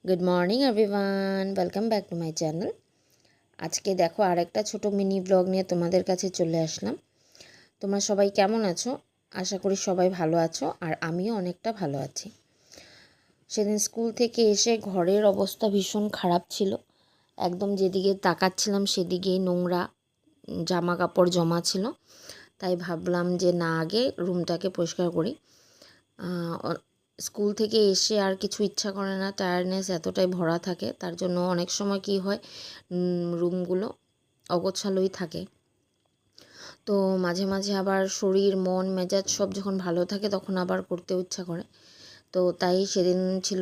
Good morning everyone, welcome back to my channel. আজকে দেখো আরেকটা ছোট মিনি ব্লগ নিয়ে তোমাদের কাছে চলে আসলাম। তোমরা সবাই কেমন আছো? আশা করি সবাই ভালো আছো, আর আমিও অনেকটা ভালো আছি। সেদিন স্কুল থেকে এসে ঘরের অবস্থা ভীষণ খারাপ ছিল। একদম যেদিকে তাকাচ্ছিলাম সেদিকেই নোংরা জামা কাপড় জমা ছিল। তাই ভাবলাম যে না, আগে রুমটাকে পরিষ্কার করি। স্কুল থেকে এসে আর কিছু ইচ্ছা করে না, টায়ার্ডনেস এতটাই ভরা থাকে, তার জন্য অনেক সময় কি হয়, রুমগুলো অগোছালোই থাকে। তো মাঝে মাঝে আবার শরীর মন মেজাজ সব যখন ভালো থাকে তখন আবার করতে ইচ্ছা করে। তো তাই সেদিন ছিল,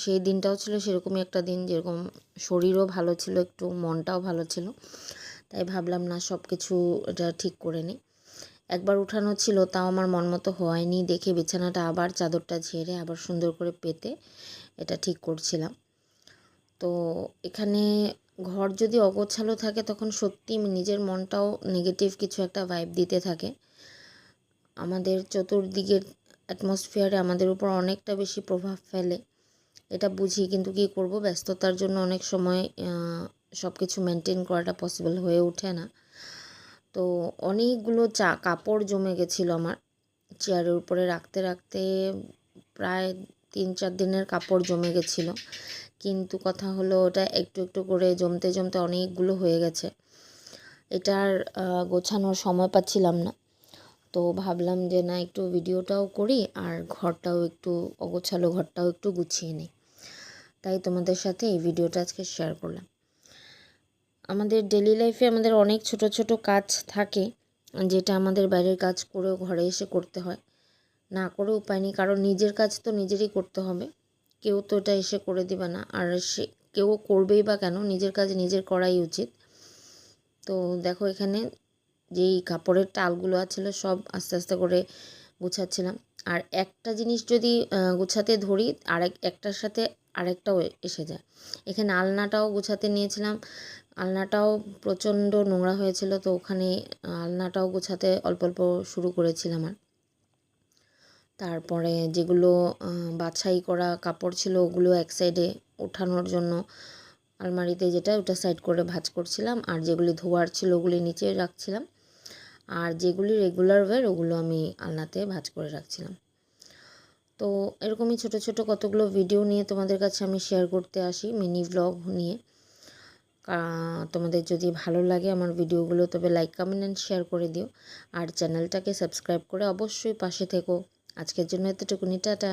সেই দিনটাও ছিল সেরকমই একটা দিন, যেরকম শরীরও ভালো ছিল, একটু মনটাও ভালো ছিল। তাই ভাবলাম না, সব কিছু এটা ঠিক করে নিই। একবার উঠানো ছিল, তাও আমার মন মতো হয়নি দেখে বিছানাটা আবার চাদরটা ঝেড়ে আবার সুন্দর করে পেতে এটা ঠিক করছিলাম। তো এখানে ঘর যদি অগোছালো থাকে তখন সত্যি নিজের মনটাও নেগেটিভ কিছু একটা ভাইব দিতে থাকে। আমাদের চতুর্দিকের অ্যাটমসফিয়ারে আমাদের উপর অনেকটা বেশি প্রভাব ফেলে, এটা বুঝি, কিন্তু কী করব, ব্যস্ততার জন্য অনেক সময় সব কিছু মেনটেন করাটা পসিবল হয়ে ওঠে না। তো অনেকগুলো কাপড় জমে গেছিলো আমার চেয়ারের উপরে রাখতে রাখতে, প্রায় 3-4 দিনের কাপড় জমে গেছিলো। কিন্তু কথা হলো, ওটা একটু একটু করে জমতে জমতে অনেকগুলো হয়ে গেছে। এটার গোছানোর সময় পাচ্ছিলাম না। তো ভাবলাম যে না, একটু ভিডিওটাও করি আর ঘরটাও একটু অগোছালো, ঘরটাও একটু গুছিয়ে নিই। তাই তোমাদের সাথে এই ভিডিওটা আজকে শেয়ার করলাম। আমাদের ডেলি লাইফে আমাদের অনেক ছোট ছোট কাজ থাকে, যেটা আমাদের বাইরের কাজ করেও ঘরে এসে করতে হয়। না করে উপায় নেই, কারণ নিজের কাজ তো নিজেরই করতে হবে, কেউ তো এটা এসে করে দিবে না। আর সে কেউ করবেই বা কেন, নিজের কাজ নিজের করাই উচিত। তো দেখো, এখানে যেই কাপড়ের টালগুলো আছিল সব আস্তে আস্তে করে গুছাচ্ছিলাম। আর একটা জিনিস যদি গুছাতে ধরি, একটার সাথে আরেকটাও এসে যায়। এখানে আলনাটাও গুছাতে নিয়েছিলাম, আলনাটাও প্রচণ্ড নোংরা হয়েছিল, তো ওখানে আলনাটাও গুছাতে অল্প অল্প শুরু করেছিলাম। আর তারপরে যেগুলো বাছাই করা কাপড় ছিল ওগুলো এক সাইডে ওঠানোর জন্য আলমারিতে, যেটা ওটা সাইড করে ভাঁজ করছিলাম, আর যেগুলি ধোয়ার ছিল ওগুলি নিচে রাখছিলাম, আর যেগুলি রেগুলার ওয়্যার ওগুলো আমি আলনাতে ভাঁজ করে রাখছিলাম। তো এরকমই ছোট ছোট কতগুলো ভিডিও নিয়ে তোমাদের কাছে আমি শেয়ার করতে আসি, মিনি ব্লগ নিয়ে। তোমাদের যদি ভালো লাগে আমার ভিডিওগুলো, তবে লাইক কমেন্ট অ্যান্ড শেয়ার করে দিও, আর চ্যানেলটাকে সাবস্ক্রাইব করে অবশ্যই পাশে থেকো। আজকের জন্য এতটুকুনি, টাটা।